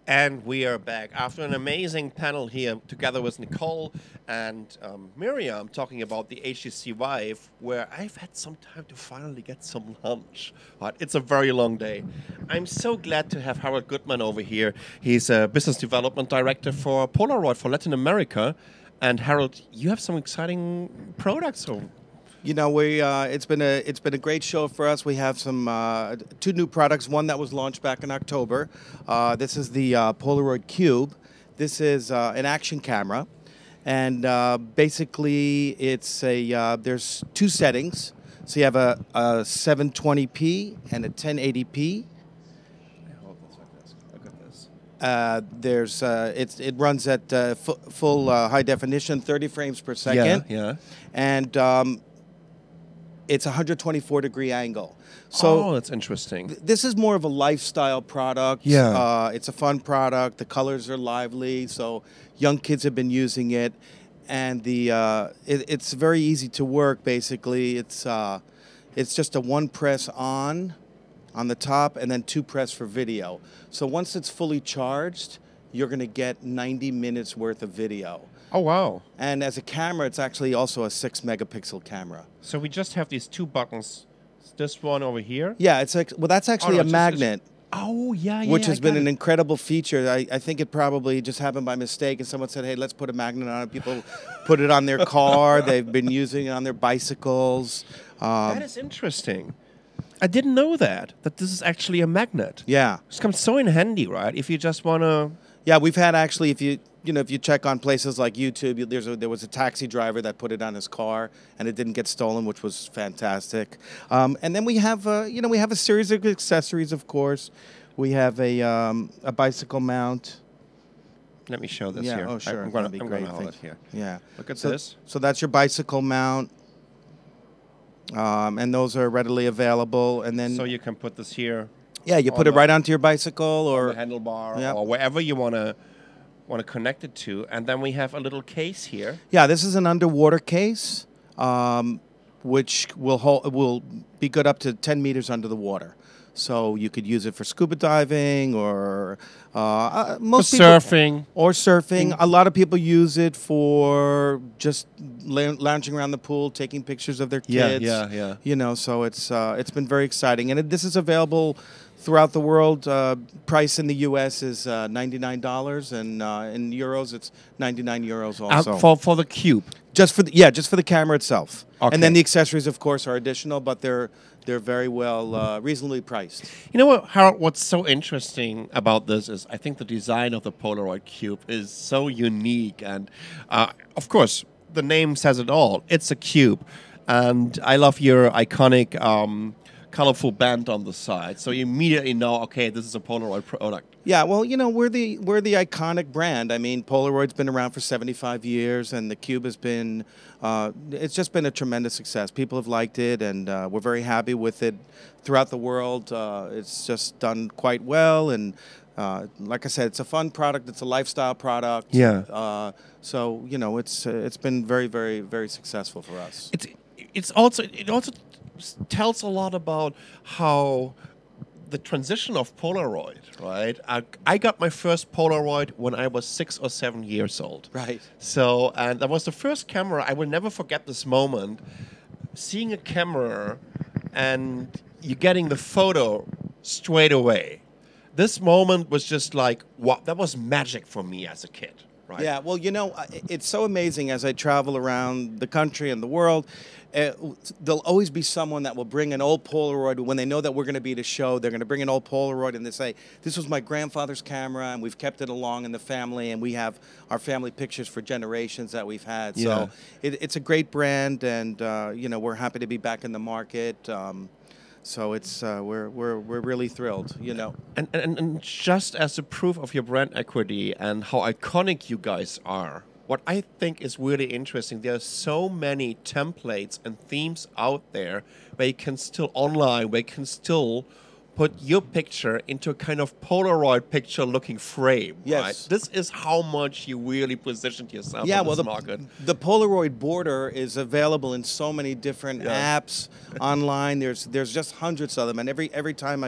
And we are back after an amazing panel here together with Nicole and Miriam talking about the HTC Vive, where I've had some time to finally get some lunch. But it's a very long day. I'm so glad to have Harold Goodman over here. He's a business development director for Polaroid for Latin America. And Harold, you have some exciting products. You know, it's been a great show for us. We have some two new products. One that was launched back in October. This is the Polaroid Cube. This is an action camera, and basically it's a there's two settings. So you have a 720p and a 1080p. It runs at full high definition, 30 frames per second. Yeah. And it's a 124-degree angle. So that's interesting. This is more of a lifestyle product. Yeah. It's a fun product. The colors are lively, so young kids have been using it. And it's very easy to work, basically. It's just a one press on the top and then two press for video. So once it's fully charged, you're going to get 90 minutes worth of video. Oh, wow. And as a camera, it's actually also a 6-megapixel camera. So we just have these two buttons. This one over here? Yeah, it's like, well, that's actually a magnet. Which has been an incredible feature. I think it probably just happened by mistake, and someone said, hey, let's put a magnet on it. People put it on their car. They've been using it on their bicycles. That is interesting. I didn't know that this is actually a magnet. Yeah. It comes so in handy, right? If you just want to... Yeah, we've had actually, if you check on places like YouTube, there was a taxi driver that put it on his car, and it didn't get stolen, which was fantastic. And then we have, we have a series of accessories, of course. We have a bicycle mount. Let me show this yeah, here. Oh, sure. I'm going to hold it here. Yeah. Look at this. So that's your bicycle mount. And those are readily available. And then so you can put this here. Yeah, you put it right onto your bicycle or the handlebar or wherever you want to connect it to. And then we have a little case here. Yeah, this is an underwater case, which will be good up to 10 meters under the water. So you could use it for scuba diving or surfing. Or surfing. A lot of people use it for just lounging around the pool, taking pictures of their kids. Yeah. You know, so it's been very exciting, and this is available throughout the world. Price in the U.S. is $99, and in euros it's 99 euros also. For the Cube. Just for the camera itself. Okay. And then the accessories, of course, are additional, but they're very well reasonably priced. You know what, Harold? What's so interesting about this is I think the design of the Polaroid Cube is so unique, and of course the name says it all. It's a cube, and I love your iconic colorful band on the side, so you immediately know, okay, this is a Polaroid product. Yeah, well, you know, we're the iconic brand. I mean, Polaroid's been around for 75 years, and the Cube has been, it's just been a tremendous success. People have liked it, and we're very happy with it throughout the world. It's just done quite well, and like I said, it's a fun product. It's a lifestyle product. Yeah. So you know, it's been very, very, very successful for us. It also tells a lot about how the transition of Polaroid, right? I got my first Polaroid when I was 6 or 7 years old. Right. So, and that was the first camera. I will never forget this moment, seeing a camera and you getting the photo straight away. This moment was just like, wow, that was magic for me as a kid. Right. Yeah, well, you know, it's so amazing as I travel around the country and the world. There'll always be someone that will bring an old Polaroid. When they know that we're going to be at a show, they're going to bring an old Polaroid and they say, this was my grandfather's camera, and we've kept it along in the family, and we have our family pictures for generations that we've had. Yeah. So it's a great brand, and, you know, we're happy to be back in the market. So it's we're really thrilled, you know. And just as a proof of your brand equity and how iconic you guys are, what I think is really interesting, there are so many templates and themes out there where you can still online, where you can still put your picture into a kind of Polaroid picture-looking frame. Yes. Right? This is how much you really positioned yourself Yeah, on well, this market. the Polaroid border is available in so many different apps online. There's just hundreds of them, and every time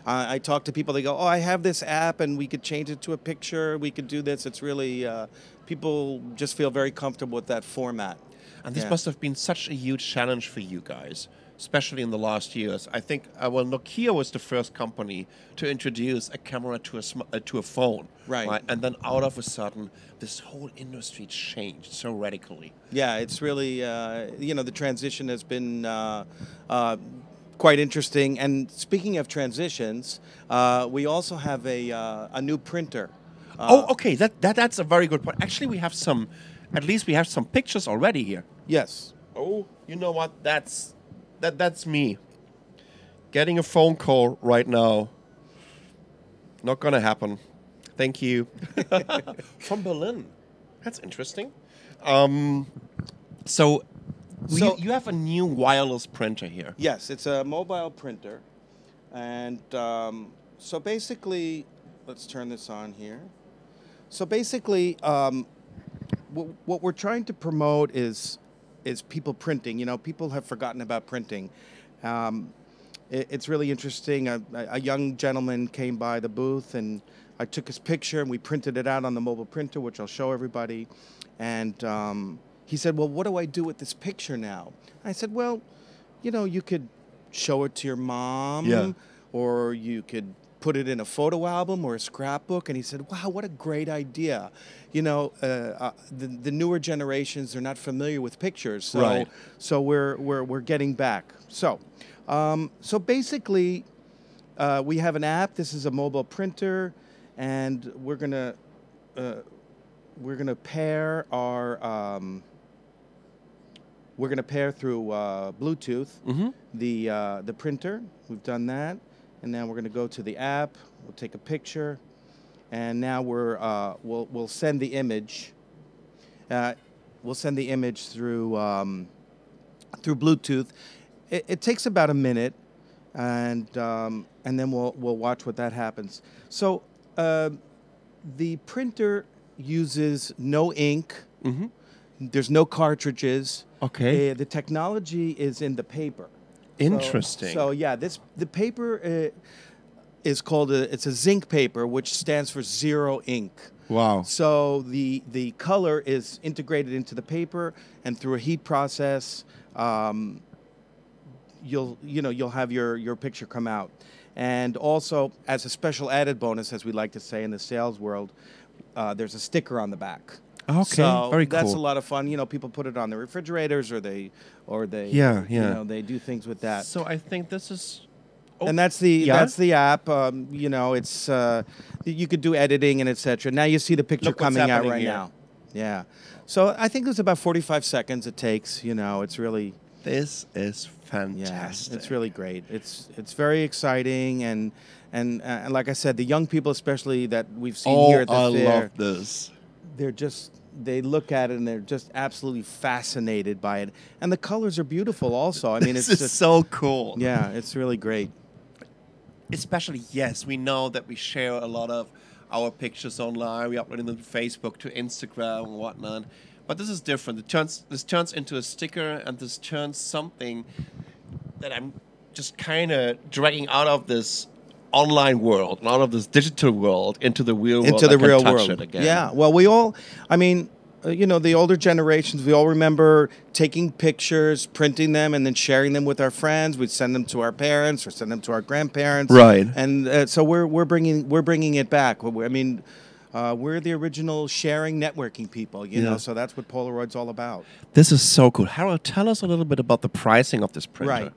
I talk to people, they go, "Oh, I have this app, and we could change it to a picture. We could do this." It's really people just feel very comfortable with that format. And this must have been such a huge challenge for you guys, especially in the last years. I think, well, Nokia was the first company to introduce a camera to a phone. Right. And then all of a sudden, this whole industry changed so radically. Yeah, it's really, the transition has been quite interesting. And speaking of transitions, we also have a new printer. Okay, that's a very good point. Actually, we have at least we have some pictures already here. Yes. Oh, you know what? That's me. Getting a phone call right now. Not gonna happen. Thank you. From Berlin. That's interesting. So you have a new wireless printer here. Yes, it's a mobile printer. And so basically, let's turn this on here. So basically, what we're trying to promote is people printing. You know, people have forgotten about printing. It's really interesting. A young gentleman came by the booth, and I took his picture, and we printed it out on the mobile printer, which I'll show everybody. And he said, "Well, what do I do with this picture now?" I said, "Well, you could show it to your mom, or you could put it in a photo album or a scrapbook." And he said, "Wow, what a great idea. The newer generations are not familiar with pictures, so we're getting back." So basically, we have an app. This is a mobile printer, and we're gonna pair our through Bluetooth the printer. We've done that. And now we're going to go to the app. We'll take a picture, and now we'll send the image. We'll send the image through Bluetooth. It takes about a minute, and then we'll watch what that happens. So the printer uses no ink. Mm-hmm. There's no cartridges. Okay. The technology is in the paper. Interesting. So the paper is called it's a zinc paper, which stands for zero ink. Wow. So the color is integrated into the paper, and through a heat process, you'll have your picture come out. And also, as a special added bonus, as we like to say in the sales world, there's a sticker on the back. Okay, so very cool. That's a lot of fun. People put it on their refrigerators, or they they do things with that. So I think this is, and that's the app. It's you could do editing and etc. Now you see the picture coming out right now. Yeah. So I think it's about 45 seconds it takes. It's really. This is fantastic. Yeah, it's really great. It's very exciting, and like I said, the young people especially that we've seen here at the fair. I love this. They look at it and they're just absolutely fascinated by it. And the colors are beautiful also. I mean, it's just so cool. Yeah, it's really great. Especially, yes, we know that we share a lot of our pictures online. We upload them to Facebook, to Instagram and whatnot. But this is different. This turns into a sticker, and this turns something that I'm just kind of dragging out of this online world and out of this digital world into the real world. Into the real world. It again. Yeah. Well, the older generations, we all remember taking pictures, printing them, and then sharing them with our friends. We'd send them to our parents or send them to our grandparents. Right. And so we're bringing it back. We're the original sharing, networking people. So that's what Polaroid's all about. This is so cool. Harold, tell us a little bit about the pricing of this printer. Right.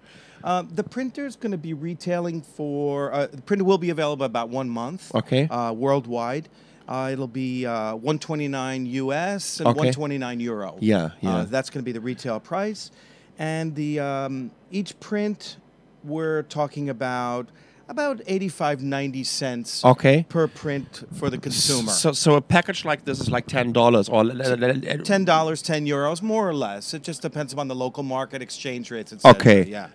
The printer is going to be retailing the printer will be available about 1 month. Okay. Worldwide. It'll be $129 US and €129. Yeah. That's going to be the retail price. And the each print, we're talking about 85-90 cents per print for the consumer. So a package like this is like $10 or $10, €10, more or less. It just depends upon the local market, exchange rates, etc. Okay. Yeah.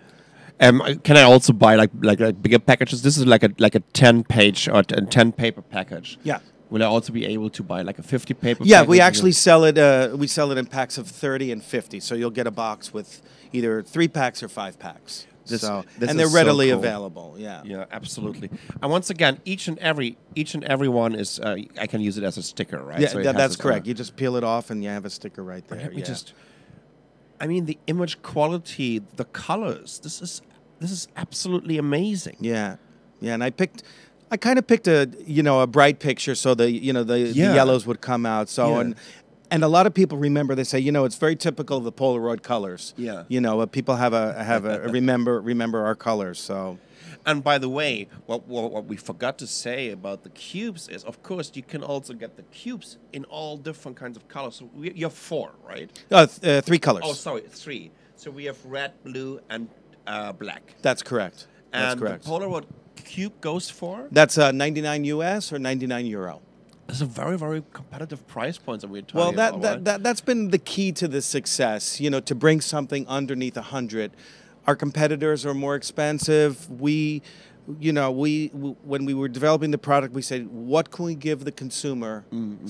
Can I also buy like bigger packages? This is like a 10-page or 10 paper package. Yeah. Will I also be able to buy like a 50 paper? Yeah, package? we actually sell it. We sell it in packs of 30 and 50. So you'll get a box with either 3 packs or 5 packs. This and they're is readily so cool. available. Yeah. Yeah, absolutely. And once again, each and every one is I can use it as a sticker, right? Yeah, So that's correct. You just peel it off and you have a sticker right there. Let me I mean, the image quality, the colors. This is absolutely amazing. Yeah, yeah. And I kind of picked a bright picture so the yellows would come out. So and a lot of people remember. They say it's very typical of the Polaroid colors. Yeah. People have a remember our colors. So. And by the way, what we forgot to say about the cubes is, of course, you can also get the cubes in all different kinds of colors. So you have 4, right? 3 colors. Oh, sorry, 3. So we have red, blue, and black. That's correct. And the Polaroid cube goes for? That's 99 US or 99 euro. It's a very, very competitive price point that we're talking about. Well, that's been the key to the success. To bring something underneath 100. Our competitors are more expensive. We when we were developing the product, we said, what can we give the consumer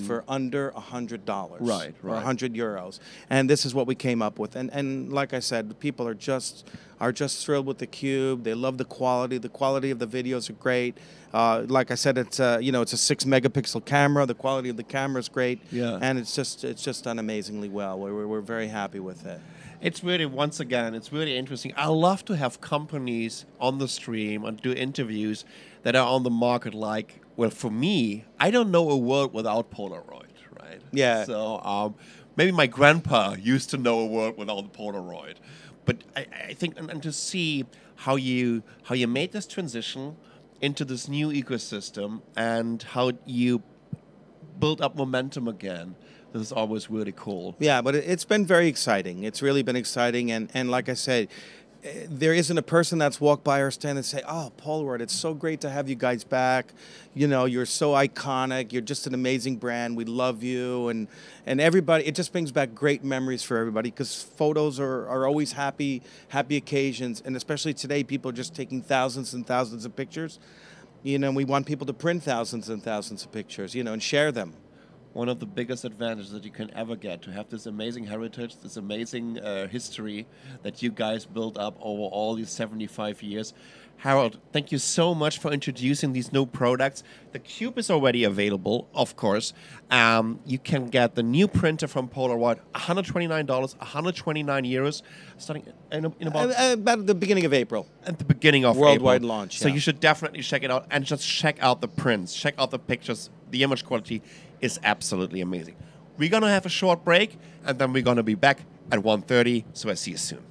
for under $100? Right. Or 100 euros. And this is what we came up with. And like I said, people are just thrilled with the Cube. They love the quality. The quality of the videos are great. Like I said, it's a 6 megapixel camera. The quality of the camera is great. Yeah. And it's just done amazingly well. We're very happy with it. It's really, once again, it's really interesting. I love to have companies on the stream and do interviews that are on the market like, well, for me, I don't know a world without Polaroid, right? Yeah. So maybe my grandpa used to know a world without Polaroid. But I think, and to see how you made this transition into this new ecosystem and how you build up momentum again, this is always really cool. Yeah, but it's been very exciting. It's really been exciting. And like I said, there isn't a person that's walked by our stand and say, oh, Polaroid, it's so great to have you guys back. You're so iconic. You're just an amazing brand. We love you. And everybody, it just brings back great memories for everybody because photos are always happy occasions. And especially today, people are just taking thousands and thousands of pictures. We want people to print thousands and thousands of pictures, and share them. One of the biggest advantages that you can ever get, to have this amazing heritage, this amazing history that you guys built up over all these 75 years. Harold, thank you so much for introducing these new products. The Cube is already available, of course. You can get the new printer from Polaroid, $129, 129 euros, starting in about the beginning of April. At the beginning of worldwide April. launch. So yeah. you should definitely check it out and just check out the prints, check out the pictures. The image quality is absolutely amazing. We're going to have a short break, and then we're going to be back at 1:30, so I see you soon.